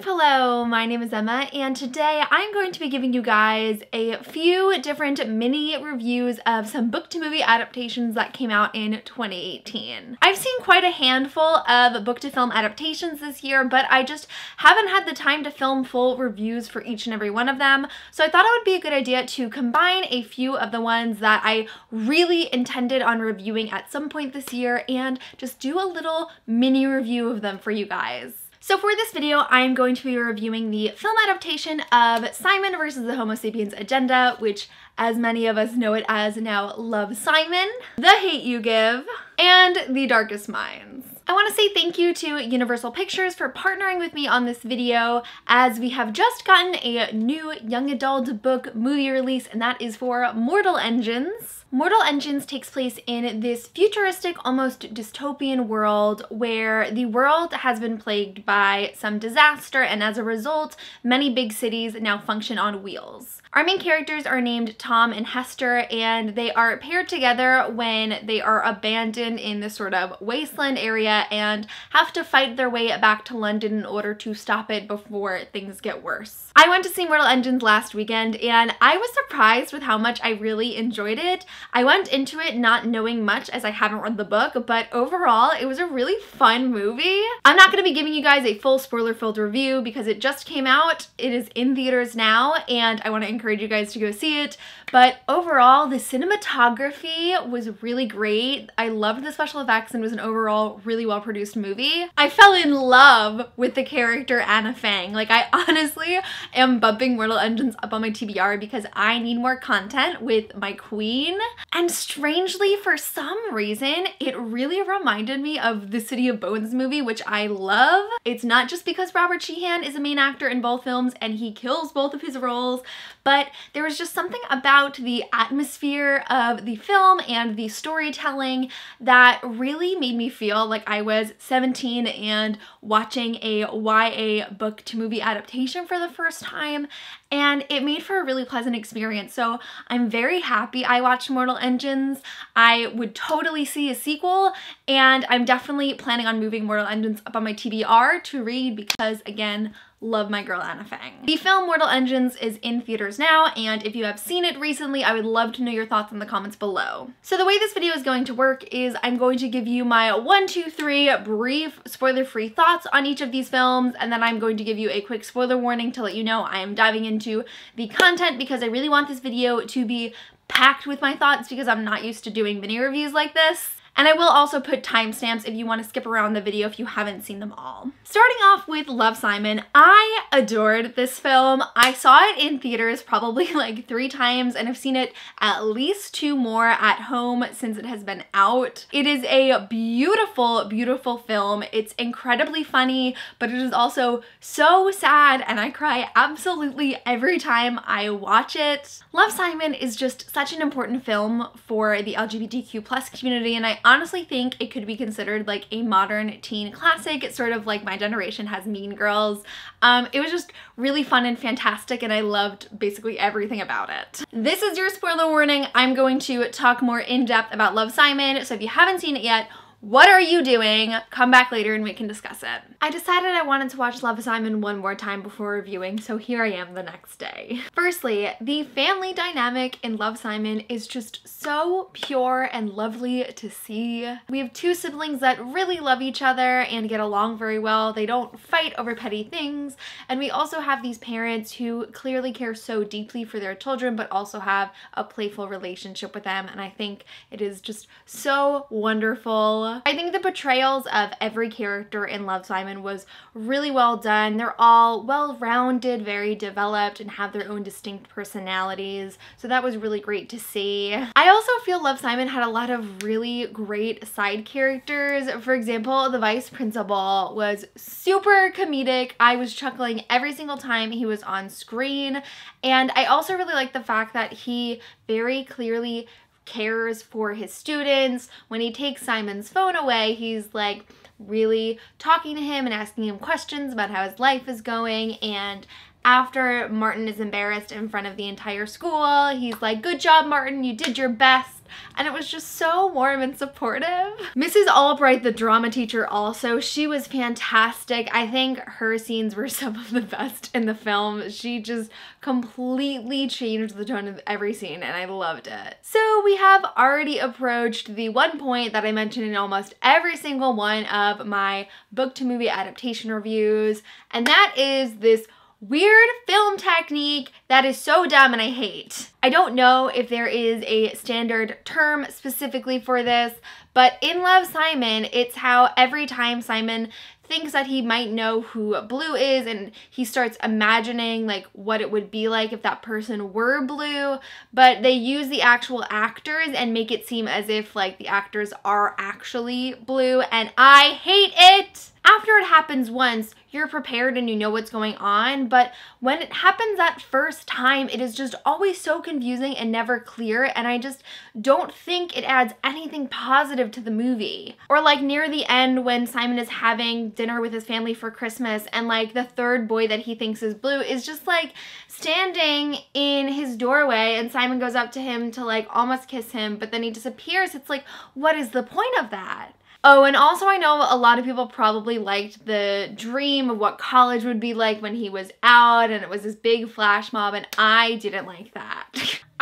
Hello, my name is Emma, and today I'm going to be giving you guys a few different mini reviews of some book-to-movie adaptations that came out in 2018. I've seen quite a handful of book-to-film adaptations this year, but I just haven't had the time to film full reviews for each and every one of them, so I thought it would be a good idea to combine a few of the ones that I really intended on reviewing at some point this year and just do a little mini review of them for you guys. So for this video, I'm going to be reviewing the film adaptation of Simon vs. the Homo Sapiens Agenda, which, as many of us know it as now, Love, Simon, The Hate U Give, and The Darkest Minds. I want to say thank you to Universal Pictures for partnering with me on this video, as we have just gotten a new young adult book movie release, and that is for Mortal Engines. Mortal Engines takes place in this futuristic, almost dystopian world where the world has been plagued by some disaster, and as a result, many big cities now function on wheels. Our main characters are named Tom and Hester, and they are paired together when they are abandoned in this sort of wasteland area and have to fight their way back to London in order to stop it before things get worse. I went to see Mortal Engines last weekend, and I was surprised with how much I really enjoyed it. I went into it not knowing much as I haven't read the book, but overall it was a really fun movie. I'm not going to be giving you guys a full spoiler-filled review because it just came out. It is in theaters now, and I want to encourage you guys to go see it. But overall, the cinematography was really great. I loved the special effects and it was an overall really well-produced movie. I fell in love with the character Anna Fang. Like, I honestly am bumping Mortal Engines up on my TBR because I need more content with my queen. And strangely, for some reason, it really reminded me of the City of Bones movie, which I love. It's not just because Robert Sheehan is a main actor in both films and he kills both of his roles, but there was just something about the atmosphere of the film and the storytelling that really made me feel like I was 17 and watching a YA book to movie adaptation for the first time, and it made for a really pleasant experience. So I'm very happy I watched Mortal Engines. I would totally see a sequel, and I'm definitely planning on moving Mortal Engines up on my TBR to read because, again, love my girl Anna Fang. The film Mortal Engines is in theaters now, and if you have seen it recently, I would love to know your thoughts in the comments below. So the way this video is going to work is I'm going to give you my 1, 2, 3 brief spoiler-free thoughts on each of these films, and then I'm going to give you a quick spoiler warning to let you know I am diving into the content because I really want this video to be packed with my thoughts because I'm not used to doing mini reviews like this. And I will also put timestamps if you want to skip around the video if you haven't seen them all. Starting off with Love, Simon, I adored this film. I saw it in theaters probably like 3 times, and I've seen it at least 2 more at home since it has been out. It is a beautiful, beautiful film. It's incredibly funny, but it is also so sad, and I cry absolutely every time I watch it. Love, Simon is just such an important film for the LGBTQ+ community, and I honestly think it could be considered like a modern teen classic. It's sort of like my generation has Mean Girls. It was just really fun and fantastic, and I loved basically everything about it. This is your spoiler warning. I'm going to talk more in depth about Love, Simon, so if you haven't seen it yet, what are you doing? Come back later and we can discuss it. I decided I wanted to watch Love, Simon one more time before reviewing, so here I am the next day. Firstly, the family dynamic in Love, Simon is just so pure and lovely to see. We have 2 siblings that really love each other and get along very well. They don't fight over petty things, and we also have these parents who clearly care so deeply for their children but also have a playful relationship with them, and I think it is just so wonderful. I think the portrayals of every character in Love, Simon was really well done. They're all well-rounded, very developed, and have their own distinct personalities, so that was really great to see. I also feel Love, Simon had a lot of really great side characters. For example, the vice principal was super comedic. I was chuckling every single time he was on screen, and I also really like the fact that he very clearly cares for his students. When he takes Simon's phone away, he's like really talking to him and asking him questions about how his life is going, and after Martin is embarrassed in front of the entire school, he's like, "Good job, Martin, you did your best." and it was just so warm and supportive. Mrs. Albright, the drama teacher, also, she was fantastic. I think her scenes were some of the best in the film. She just completely changed the tone of every scene, and I loved it. So we have already approached the one point that I mentioned in almost every single one of my book to movie adaptation reviews, and that is this weird film technique that is so dumb and I hate. I don't know if there is a standard term specifically for this, but in Love, Simon, it's how every time Simon thinks that he might know who Blue is and he starts imagining like what it would be like if that person were Blue, but they use the actual actors and make it seem as if like the actors are actually Blue, and I hate it! After it happens once, you're prepared and you know what's going on, but when it happens that first time, it is just always so confusing and never clear, and I just don't think it adds anything positive to the movie. Or like near the end when Simon is having dinner with his family for Christmas and like the third boy that he thinks is Blue is just like standing in his doorway and Simon goes up to him to like almost kiss him, but then he disappears. It's like, what is the point of that? Oh, and also I know a lot of people probably liked the dream of what college would be like when he was out and it was this big flash mob, and I didn't like that.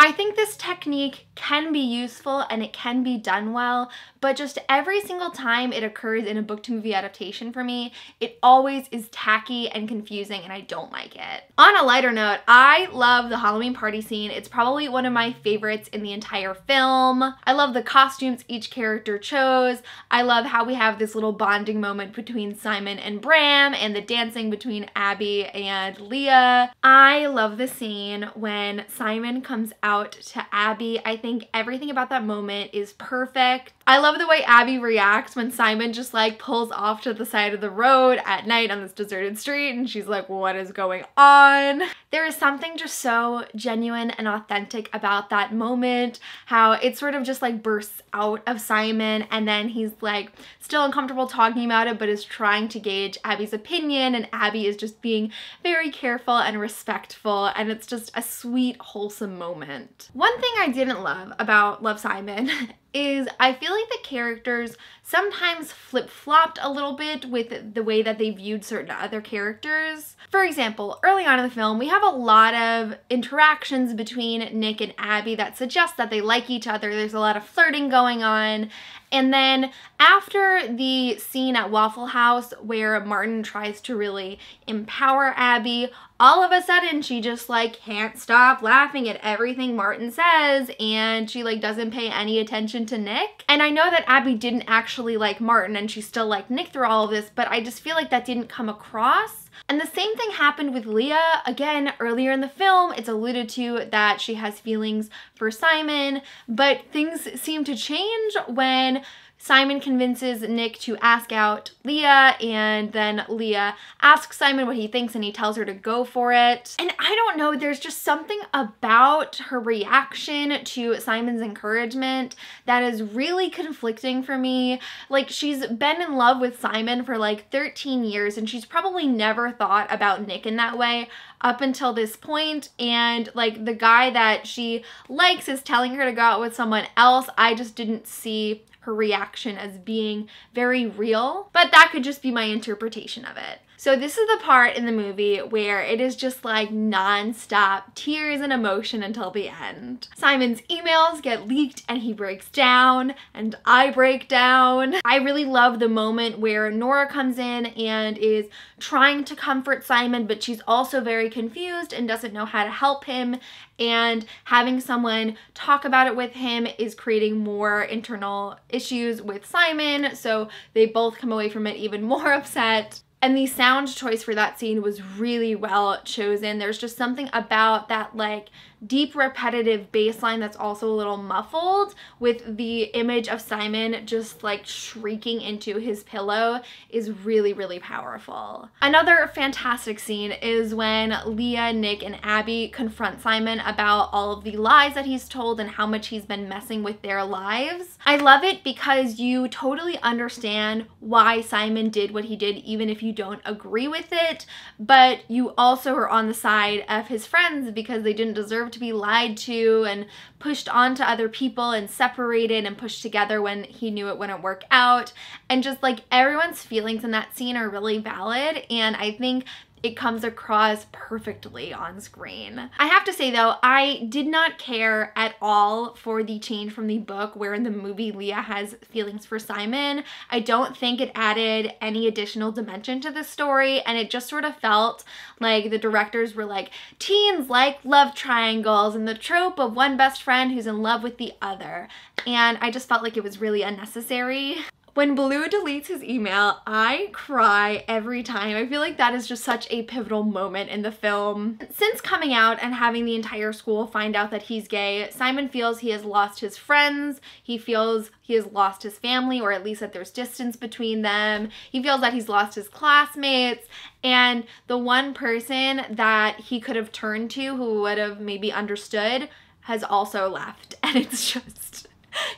I think this technique can be useful and it can be done well, but just every single time it occurs in a book to movie adaptation for me, it always is tacky and confusing and I don't like it. On a lighter note, I love the Halloween party scene. It's probably one of my favorites in the entire film. I love the costumes each character chose. I love how we have this little bonding moment between Simon and Bram and the dancing between Abby and Leah. I love the scene when Simon comes out to Abby. I think everything about that moment is perfect. I love the way Abby reacts when Simon just like pulls off to the side of the road at night on this deserted street and she's like, what is going on? There is something just so genuine and authentic about that moment, how it sort of just like bursts out of Simon and then he's like still uncomfortable talking about it but is trying to gauge Abby's opinion, and Abby is just being very careful and respectful, and it's just a sweet, wholesome moment. One thing I didn't love about Love, Simon is I feel like the characters sometimes flip-flopped a little bit with the way that they viewed certain other characters. For example, early on in the film, we have a lot of interactions between Nick and Abby that suggest that they like each other. There's a lot of flirting going on. And then after the scene at Waffle House where Martin tries to really empower Abby, all of a sudden she just like can't stop laughing at everything Martin says and she like doesn't pay any attention to Nick. And I know that Abby didn't actually like Martin and she still liked Nick through all of this, but I just feel like that didn't come across. And the same thing happened with Leah. Again, earlier in the film, it's alluded to that she has feelings for Simon, but things seem to change when Simon convinces Nick to ask out Leah, and then Leah asks Simon what he thinks and he tells her to go for it. And I don't know, there's just something about her reaction to Simon's encouragement that is really conflicting for me. Like, she's been in love with Simon for like 13 years and she's probably never thought about Nick in that way up until this point, and like the guy that she likes is telling her to go out with someone else. I just didn't see her reaction as being very real, but that could just be my interpretation of it. So this is the part in the movie where it is just like non-stop tears and emotion until the end. Simon's emails get leaked and he breaks down and I break down. I really love the moment where Nora comes in and is trying to comfort Simon, but she's also very confused and doesn't know how to help him, and having someone talk about it with him is creating more internal issues with Simon, so they both come away from it even more upset. And the sound choice for that scene was really well chosen. There's just something about that like deep repetitive bass line that's also a little muffled with the image of Simon just like shrieking into his pillow is really, really powerful. Another fantastic scene is when Leah, Nick, and Abby confront Simon about all of the lies that he's told and how much he's been messing with their lives. I love it because you totally understand why Simon did what he did, even if you don't agree with it, but you also are on the side of his friends because they didn't deserve deserve to be lied to and pushed onto other people and separated and pushed together when he knew it wouldn't work out. And just like everyone's feelings in that scene are really valid, and I think it comes across perfectly on screen. I have to say though, I did not care at all for the change from the book where in the movie Leah has feelings for Simon. I don't think it added any additional dimension to the story, and it just sort of felt like the directors were like, teens like love triangles and the trope of one best friend who's in love with the other. And I just felt like it was really unnecessary. When Blue deletes his email, I cry every time. I feel like that is just such a pivotal moment in the film. Since coming out and having the entire school find out that he's gay, Simon feels he has lost his friends. He feels he has lost his family, or at least that there's distance between them. He feels that he's lost his classmates, and the one person that he could have turned to who would have maybe understood has also left. And it's just,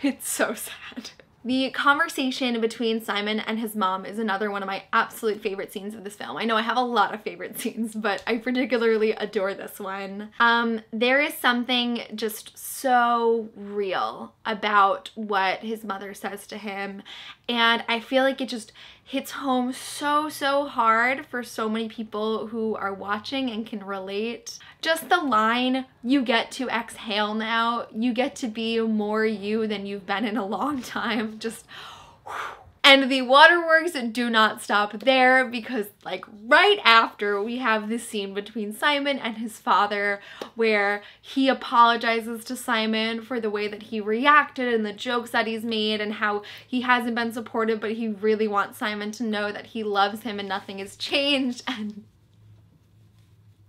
it's so sad. The conversation between Simon and his mom is another one of my absolute favorite scenes of this film. I know I have a lot of favorite scenes, but I particularly adore this one. There is something just so real about what his mother says to him, and I feel like it just hits home so hard for so many people who are watching and can relate. Just the line, "You get to exhale now, you get to be more you than you've been in a long time," just whew. And the waterworks do not stop there, because like right after we have this scene between Simon and his father where he apologizes to Simon for the way that he reacted and the jokes that he's made and how he hasn't been supportive, but he really wants Simon to know that he loves him and nothing has changed, and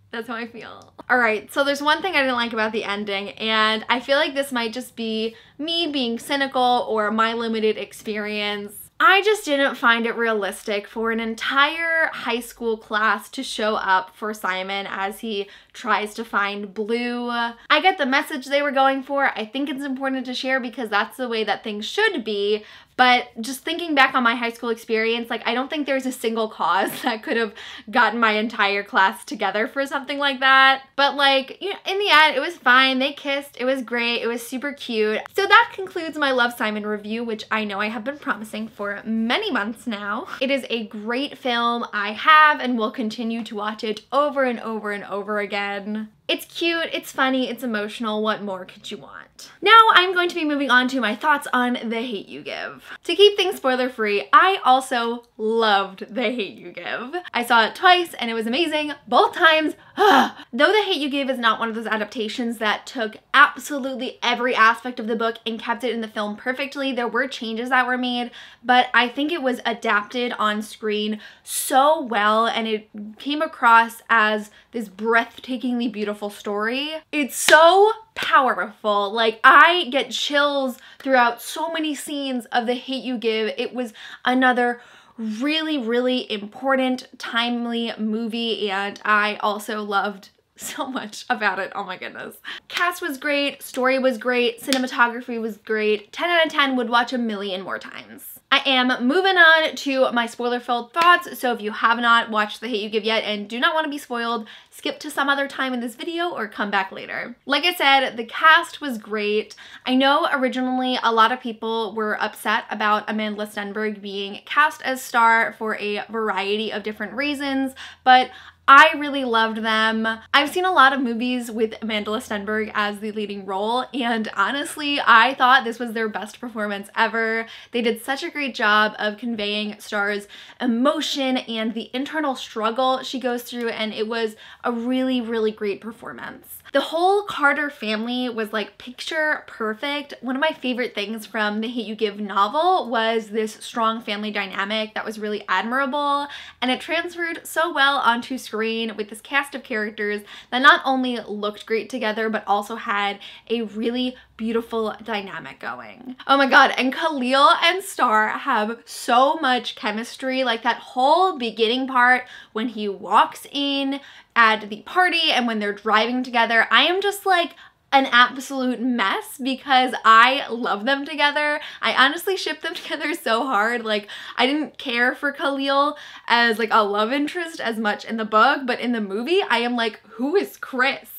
that's how I feel. Alright, so there's one thing I didn't like about the ending, and I feel like this might just be me being cynical or my limited experience. I just didn't find it realistic for an entire high school class to show up for Simon as he tries to find Blue. I get the message they were going for. I think it's important to share because that's the way that things should be. But just thinking back on my high school experience, like I don't think there's a single cause that could have gotten my entire class together for something like that. But like, you know, in the end, it was fine. They kissed. It was great. It was super cute. So that concludes my Love, Simon review, which I know I have been promising for many months now. It is a great film. I have and will continue to watch it over and over and over again. It's cute, it's funny, it's emotional. What more could you want? Now I'm going to be moving on to my thoughts on The Hate U Give. To keep things spoiler free, I also loved The Hate U Give. I saw it twice and it was amazing, both times. Though The Hate U Give is not one of those adaptations that took absolutely every aspect of the book and kept it in the film perfectly, there were changes that were made, but I think it was adapted on screen so well, and it came across as this breathtakingly beautiful story. It's so powerful. Like, I get chills throughout so many scenes of The Hate U Give. It was another really important, timely movie, and I also loved so much about it. Oh my goodness. Cast was great, story was great, cinematography was great. 10 out of 10, would watch a million more times. I am moving on to my spoiler-filled thoughts, so if you have not watched The Hate U Give yet and do not want to be spoiled, skip to some other time in this video or come back later. Like I said, the cast was great. I know originally a lot of people were upset about Amanda Stenberg being cast as Star for a variety of different reasons, but I really loved them. I've seen a lot of movies with Amanda Stenberg as the leading role, and honestly, I thought this was their best performance ever. They did such a great job of conveying Star's emotion and the internal struggle she goes through, and it was a really great performance. The whole Carter family was like picture perfect. One of my favorite things from the Hate U Give novel was this strong family dynamic that was really admirable, and it transferred so well onto screen with this cast of characters that not only looked great together but also had a really beautiful dynamic going. Oh my god, and Khalil and Star have so much chemistry. Like that whole beginning part when he walks in at the party and when they're driving together, I am just like an absolute mess because I love them together. I honestly ship them together so hard. Like, I didn't care for Khalil as like a love interest as much in the book, but in the movie I am like, who is Chris?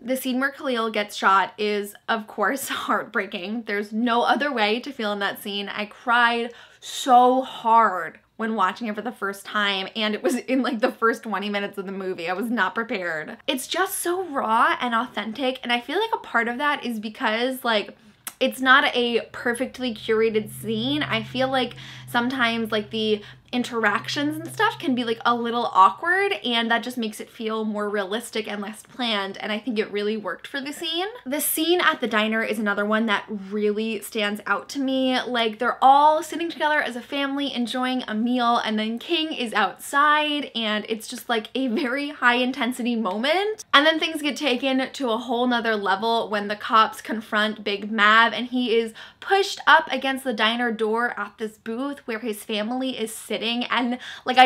The scene where Khalil gets shot is, of course, heartbreaking. There's no other way to feel in that scene. I cried so hard when watching it for the first time, and it was in like the first 20 minutes of the movie. I was not prepared. It's just so raw and authentic, and I feel like a part of that is because like it's not a perfectly curated scene. I feel like sometimes like the interactions and stuff can be like a little awkward, and that just makes it feel more realistic and less planned, and I think it really worked for the scene. The scene at the diner is another one that really stands out to me. Like they're all sitting together as a family enjoying a meal, and then King is outside, and it's just like a very high intensity moment. And then things get taken to a whole nother level when the cops confront Big Mav, and he is pushed up against the diner door at this booth where his family is sitting. And like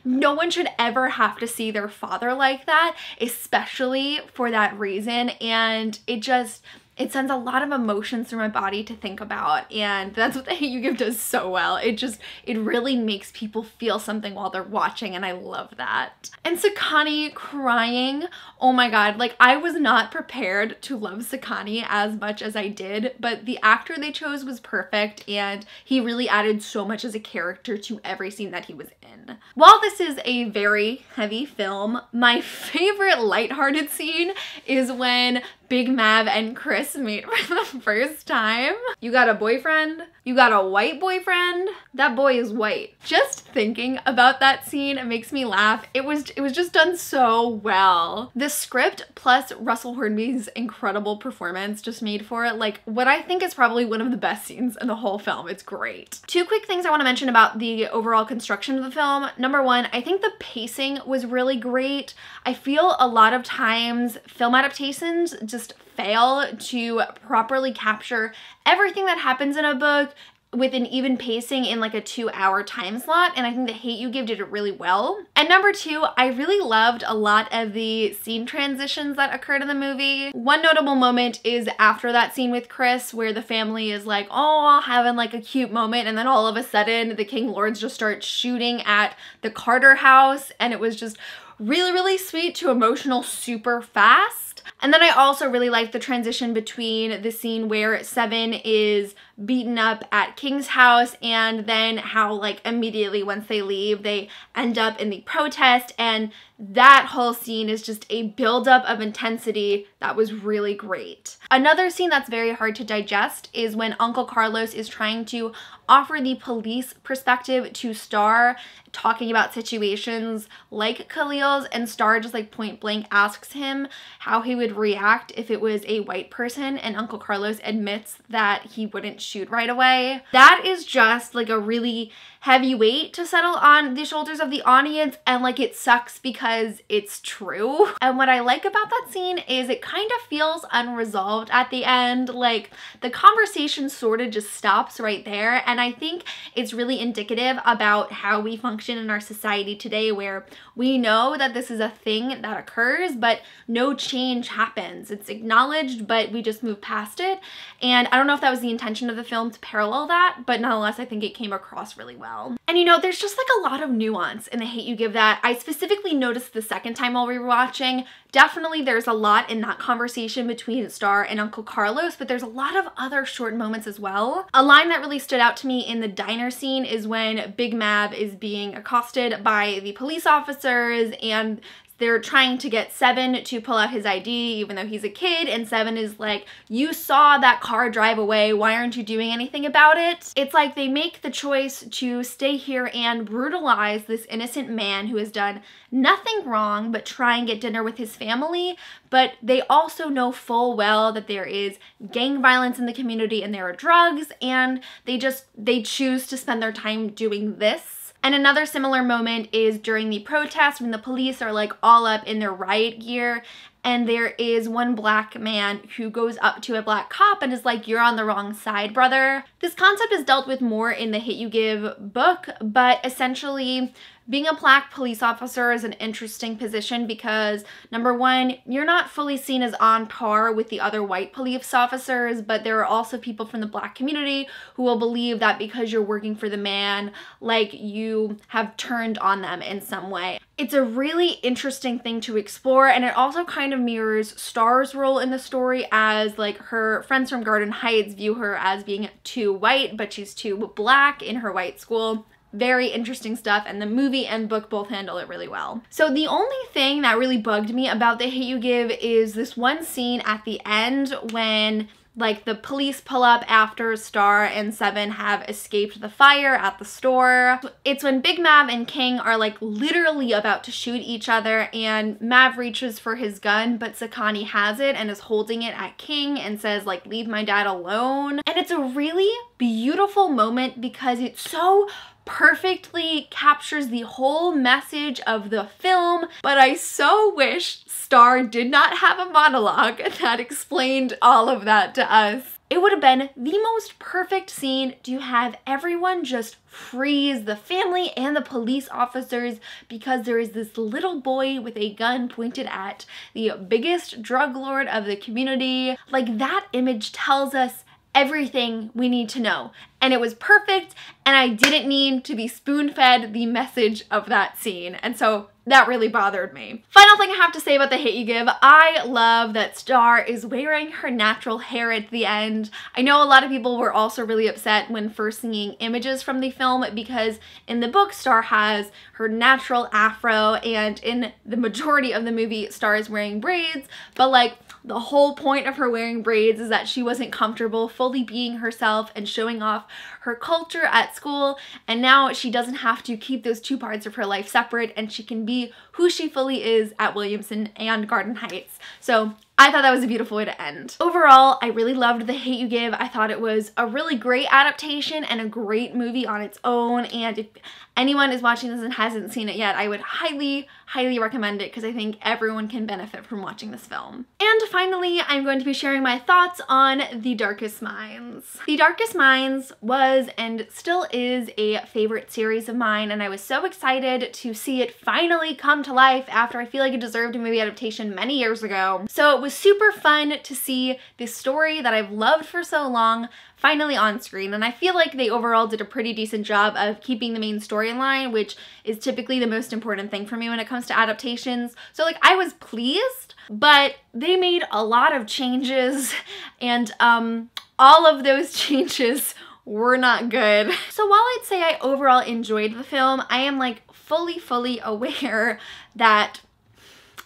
no one should ever have to see their father like that, especially for that reason. And it sends a lot of emotions through my body to think about, and that's what The Hate You Give does so well. It really makes people feel something while they're watching, and I love that. And Sakani crying, oh my god, like I was not prepared to love Sakani as much as I did, but the actor they chose was perfect, and he really added so much as a character to every scene that he was in. While this is a very heavy film, my favorite lighthearted scene is when Big Mav and Chris meet for the first time. You got a boyfriend? You got a white boyfriend? That boy is white. Just thinking about that scene makes me laugh. It was just done so well. The script plus Russell Hornby's incredible performance just made for it like what I think is probably one of the best scenes in the whole film. It's great. Two quick things I want to mention about the overall construction of the film. Number one, I think the pacing was really great. I feel a lot of times film adaptations just fail to properly capture everything that happens in a book with an even pacing in like a 2-hour time slot, and I think The Hate You Give did it really well. And number two, I really loved a lot of the scene transitions that occurred in the movie. One notable moment is after that scene with Chris where the family is like, oh, having like a cute moment, and then all of a sudden the King Lords just start shooting at the Carter house, and it was just really, really sweet to emotional super fast. And then I also really liked the transition between the scene where Seven is beaten up at King's house, and then how like immediately once they leave they end up in the protest, and that whole scene is just a buildup of intensity that was really great. Another scene that's very hard to digest is when Uncle Carlos is trying to offer the police perspective to Star, talking about situations like Khalil's, and Star just like point blank asks him how he would react if it was a white person, and Uncle Carlos admits that he wouldn't shoot right away. That is just like a really heavy weight to settle on the shoulders of the audience, and like it sucks because it's true. And what I like about that scene is it kind of feels unresolved at the end. Like the conversation sort of just stops right there, and I think it's really indicative about how we function in our society today, where we know that this is a thing that occurs but no change happens. It's acknowledged but we just move past it, and I don't know if that was the intention of the film to parallel that, but nonetheless I think it came across really well. And you know, there's just like a lot of nuance in The Hate You Give that I specifically noticed the second time while we were watching. Definitely there's a lot in that conversation between Star and Uncle Carlos, but there's a lot of other short moments as well. A line that really stood out to me in the diner scene is when Big Mav is being accosted by the police officers, and they're trying to get Seven to pull out his ID even though he's a kid, and Seven is like, you saw that car drive away, why aren't you doing anything about it? It's like they make the choice to stay here and brutalize this innocent man who has done nothing wrong but try and get dinner with his family, but they also know full well that there is gang violence in the community and there are drugs, and they choose to spend their time doing this. And another similar moment is during the protest when the police are like all up in their riot gear, and there is one black man who goes up to a black cop and is like, you're on the wrong side, brother. This concept is dealt with more in the Hate You Give book, but essentially being a black police officer is an interesting position because, number one, you're not fully seen as on par with the other white police officers, but there are also people from the black community who will believe that because you're working for the man, like you have turned on them in some way. It's a really interesting thing to explore, and it also kind of mirrors Star's role in the story, as like her friends from Garden Heights view her as being too white, but she's too black in her white school. Very interesting stuff, and the movie and book both handle it really well. So the only thing that really bugged me about The Hate U Give is this one scene at the end when like the police pull up after Star and Seven have escaped the fire at the store. It's when Big Mav and King are like literally about to shoot each other, and Mav reaches for his gun, but Sakani has it and is holding it at King and says like, leave my dad alone. And it's a really beautiful moment because it's so perfectly captures the whole message of the film, but I so wish Star did not have a monologue that explained all of that to us. It would have been the most perfect scene to have everyone just freeze, the family and the police officers, because there is this little boy with a gun pointed at the biggest drug lord of the community. Like, that image tells us everything we need to know, and it was perfect, and I didn't need to be spoon-fed the message of that scene, and so that really bothered me. Final thing I have to say about The Hate U Give, I love that Star is wearing her natural hair at the end. I know a lot of people were also really upset when first seeing images from the film, because in the book Star has her natural afro, and in the majority of the movie Star is wearing braids, but like the whole point of her wearing braids is that she wasn't comfortable fully being herself and showing off her culture at school, and now she doesn't have to keep those two parts of her life separate, and she can be who she fully is at Williamson and Garden Heights. So I thought that was a beautiful way to end. Overall, I really loved The Hate U Give. I thought it was a really great adaptation and a great movie on its own, and if anyone is watching this and hasn't seen it yet, I would highly, highly recommend it because I think everyone can benefit from watching this film. And finally, I'm going to be sharing my thoughts on The Darkest Minds. The Darkest Minds was and still is a favorite series of mine, and I was so excited to see it finally come to life after I feel like it deserved a movie adaptation many years ago. So it was super fun to see this story that I've loved for so long finally on screen, and I feel like they overall did a pretty decent job of keeping the main storyline, which is typically the most important thing for me when it comes to adaptations. So like, I was pleased, but they made a lot of changes, and all of those changes were not good. So while I'd say I overall enjoyed the film, I am like fully aware that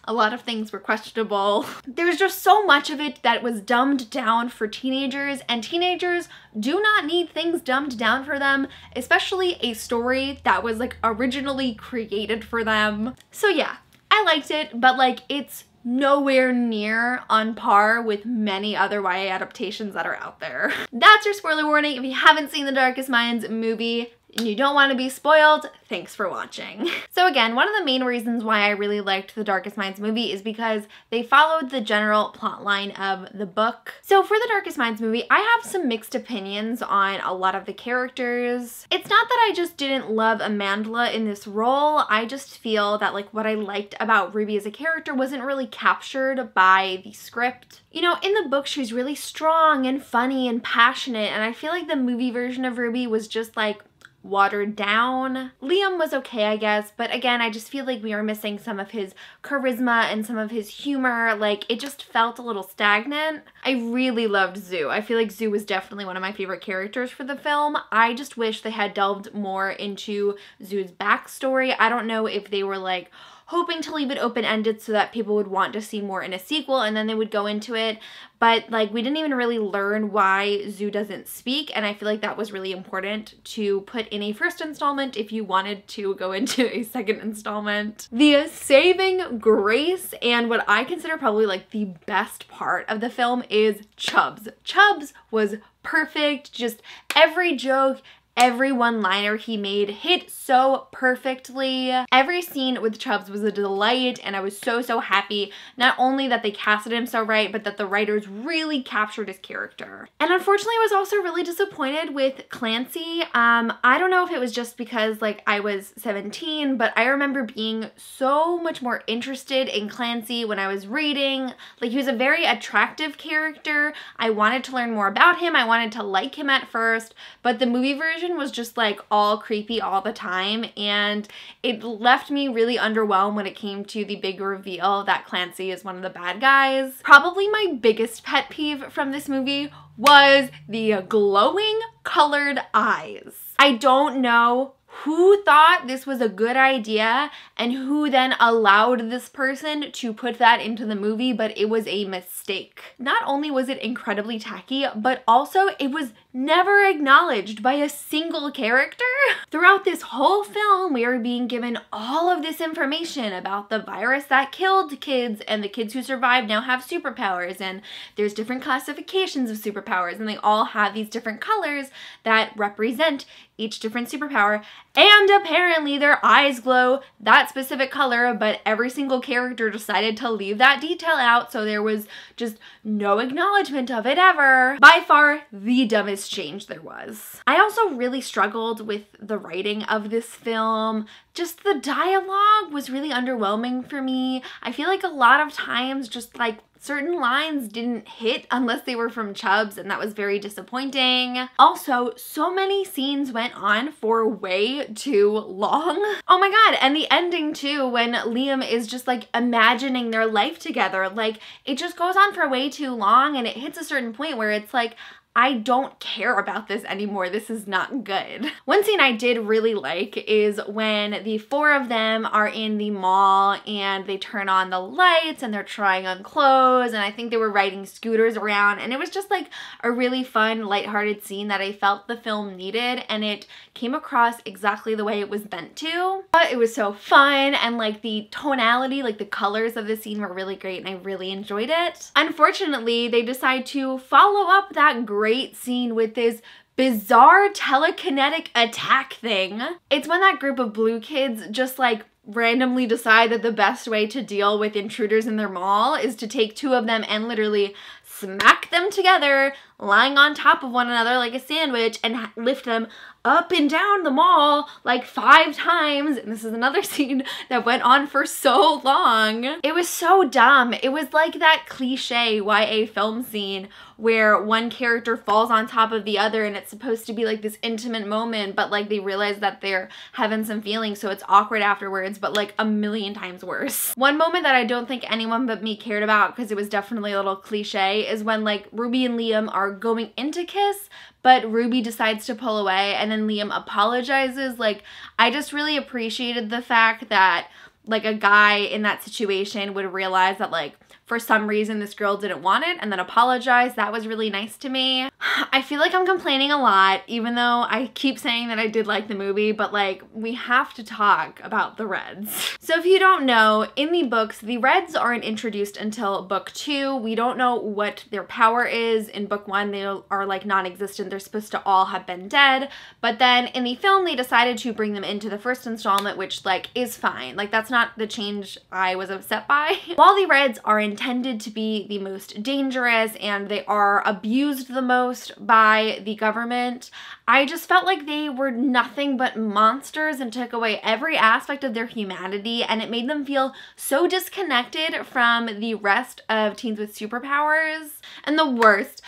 a lot of things were questionable. There's just so much of it that was dumbed down for teenagers, and teenagers do not need things dumbed down for them, especially a story that was like originally created for them. So yeah, I liked it, but like, it's nowhere near on par with many other YA adaptations that are out there. That's your spoiler warning. If you haven't seen the Darkest Minds movie and you don't want to be spoiled, thanks for watching. So again, one of the main reasons why I really liked the Darkest Minds movie is because they followed the general plot line of the book. So for the Darkest Minds movie, I have some mixed opinions on a lot of the characters. It's not that I just didn't love Amandla in this role, I just feel that like what I liked about Ruby as a character wasn't really captured by the script. You know, in the book, she was really strong and funny and passionate, and I feel like the movie version of Ruby was just like watered down. Liam was okay, I guess, but again, I just feel like we were missing some of his charisma and some of his humor. Like, it just felt a little stagnant. I really loved Zoo. I feel like Zoo was definitely one of my favorite characters for the film. I just wish they had delved more into Zoo's backstory. I don't know if they were like hoping to leave it open-ended so that people would want to see more in a sequel and then they would go into it, but like, we didn't even really learn why Zoo doesn't speak, and I feel like that was really important to put in a first installment if you wanted to go into a second installment. The saving grace and what I consider probably like the best part of the film is Chubbs. Chubbs was perfect. Just every joke, every one-liner he made hit so perfectly. Every scene with Chubbs was a delight, and I was so happy not only that they casted him so right, but that the writers really captured his character. And unfortunately, I was also really disappointed with Clancy. I don't know if it was just because like I was 17, but I remember being so much more interested in Clancy when I was reading. Like, he was a very attractive character. I wanted to learn more about him. I wanted to like him at first, but the movie version execution was just like all creepy all the time, and it left me really underwhelmed when it came to the big reveal that Clancy is one of the bad guys. Probably my biggest pet peeve from this movie was the glowing colored eyes. I don't know who thought this was a good idea and who then allowed this person to put that into the movie, but it was a mistake. Not only was it incredibly tacky, but also it was never acknowledged by a single character. Throughout this whole film, we are being given all of this information about the virus that killed kids, and the kids who survived now have superpowers, and there's different classifications of superpowers, and they all have these different colors that represent each different superpower, and apparently their eyes glow that specific color, but every single character decided to leave that detail out, so there was just no acknowledgement of it ever. By far the dumbest change there was. I also really struggled with the writing of this film. Just the dialogue was really underwhelming for me. I feel like a lot of times just like certain lines didn't hit unless they were from Chubbs, and that was very disappointing. Also, so many scenes went on for way too long. Oh my god, and the ending too, when Liam is just like imagining their life together, like it just goes on for way too long, and it hits a certain point where it's like, I don't care about this anymore. This is not good. One scene I did really like is when the four of them are in the mall and they turn on the lights and they're trying on clothes, and I think they were riding scooters around, and it was just like a really fun, lighthearted scene that I felt the film needed, and it came across exactly the way it was meant to. But it was so fun, and like the tonality, like the colors of the scene were really great, and I really enjoyed it. Unfortunately, they decide to follow up that great scene with this bizarre telekinetic attack thing. It's when that group of blue kids just like randomly decide that the best way to deal with intruders in their mall is to take two of them and literally smack them together, lying on top of one another like a sandwich, and lift them up and down the mall like 5 times. And this is another scene that went on for so long. It was so dumb. It was like that cliche YA film scene where one character falls on top of the other and it's supposed to be like this intimate moment, but like they realize that they're having some feelings, so it's awkward afterwards, but like a million times worse. One moment that I don't think anyone but me cared about, because it was definitely a little cliche, is when like Ruby and Liam are going in to kiss, but Ruby decides to pull away and then Liam apologizes. Like, I just really appreciated the fact that like a guy in that situation would realize that like for some reason this girl didn't want it and then apologize. That was really nice to me. I feel like I'm complaining a lot, even though I keep saying that I did like the movie, but like we have to talk about the Reds. So if you don't know, in the books, the Reds aren't introduced until book 2. We don't know what their power is. In book 1, they are like non-existent. They're supposed to all have been dead. But then in the film, they decided to bring them into the first installment, which like is fine. Like that's not the change I was upset by. While the Reds are intended to be the most dangerous and they are abused the most by the government, I just felt like they were nothing but monsters and took away every aspect of their humanity, and it made them feel so disconnected from the rest of teens with superpowers. And the worst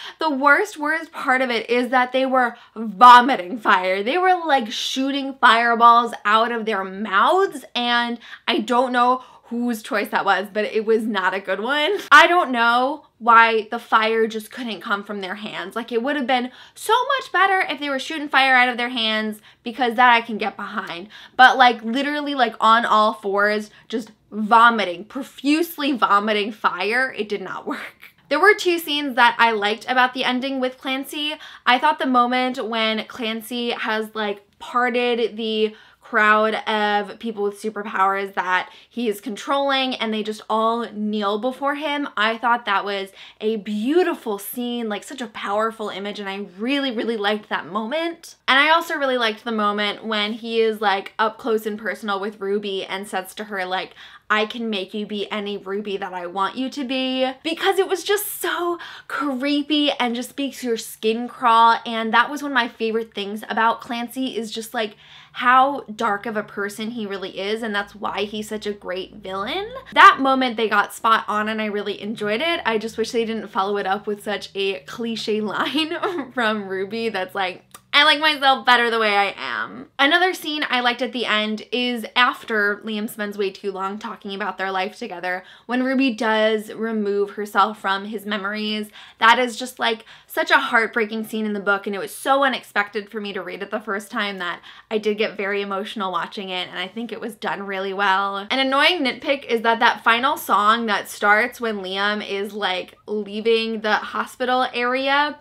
part of it is that they were vomiting fire. They were like shooting fireballs out of their mouths, and I don't know whose choice that was, but it was not a good one. I don't know why the fire just couldn't come from their hands. Like, it would have been so much better if they were shooting fire out of their hands, because that I can get behind. But like literally like on all fours, just vomiting, profusely vomiting fire, it did not work. There were 2 scenes that I liked about the ending with Clancy. I thought the moment when Clancy has like parted the crowd of people with superpowers that he is controlling and they just all kneel before him, I thought that was a beautiful scene, like such a powerful image, and I really, really liked that moment. And I also really liked the moment when he is like up close and personal with Ruby and says to her like, I can make you be any Ruby that I want you to be, because it was just so creepy and just makes your skin crawl. And that was one of my favorite things about Clancy, is just like how dark of a person he really is, and that's why he's such a great villain. That moment they got spot on and I really enjoyed it. I just wish they didn't follow it up with such a cliche line from Ruby that's like, I like myself better the way I am. Another scene I liked at the end is after Liam spends way too long talking about their life together, when Ruby does remove herself from his memories. That is just like such a heartbreaking scene in the book, and it was so unexpected for me to read it the first time that I did get very emotional watching it, and I think it was done really well. An annoying nitpick is that that final song that starts when Liam is like leaving the hospital area,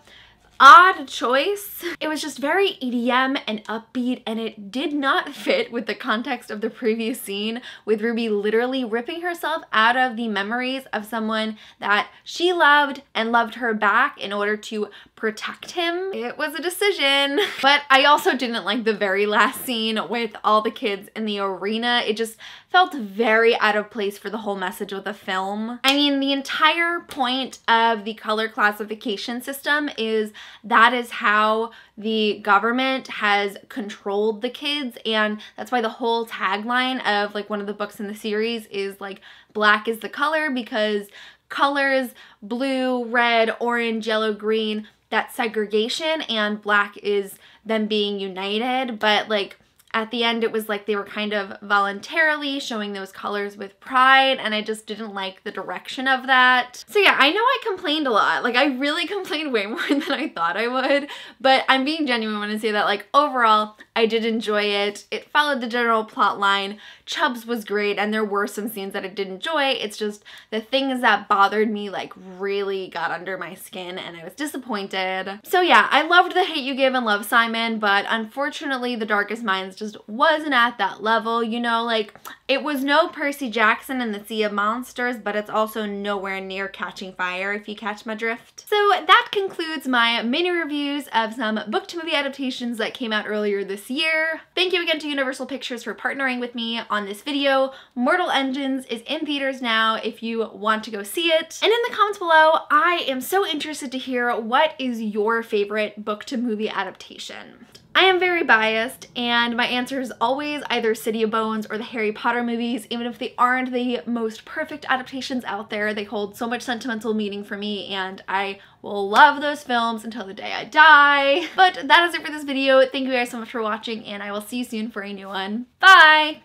odd choice. It was just very EDM and upbeat, and it did not fit with the context of the previous scene with Ruby literally ripping herself out of the memories of someone that she loved and loved her back in order to protect him. It was a decision. But I also didn't like the very last scene with all the kids in the arena. It just felt very out of place for the whole message of the film. I mean, the entire point of the color classification system is that is how the government has controlled the kids, and that's why the whole tagline of like one of the books in the series is like black is the color, because colors blue, red, orange, yellow, green, that's segregation, and black is them being united. But like at the end, it was like they were kind of voluntarily showing those colors with pride, and I just didn't like the direction of that. So yeah, I know I complained a lot. Like, I really complained way more than I thought I would, but I'm being genuine when I say that, like, overall, I did enjoy it. It followed the general plot line. Chubbs was great, and there were some scenes that I did enjoy. It's just the things that bothered me, like, really got under my skin, and I was disappointed. So yeah, I loved The Hate U Give and Love, Simon, but unfortunately, The Darkest Minds just wasn't at that level, you know? Like, it was no Percy Jackson and the Sea of Monsters, but it's also nowhere near Catching Fire, if you catch my drift. So that concludes my mini reviews of some book to movie adaptations that came out earlier this year. Thank you again to Universal Pictures for partnering with me on this video. Mortal Engines is in theaters now if you want to go see it. And in the comments below, I am so interested to hear what is your favorite book to movie adaptation. I am very biased, and my answer is always either City of Bones or the Harry Potter movies. Even if they aren't the most perfect adaptations out there, they hold so much sentimental meaning for me, and I will love those films until the day I die. But that is it for this video. Thank you guys so much for watching, and I will see you soon for a new one. Bye!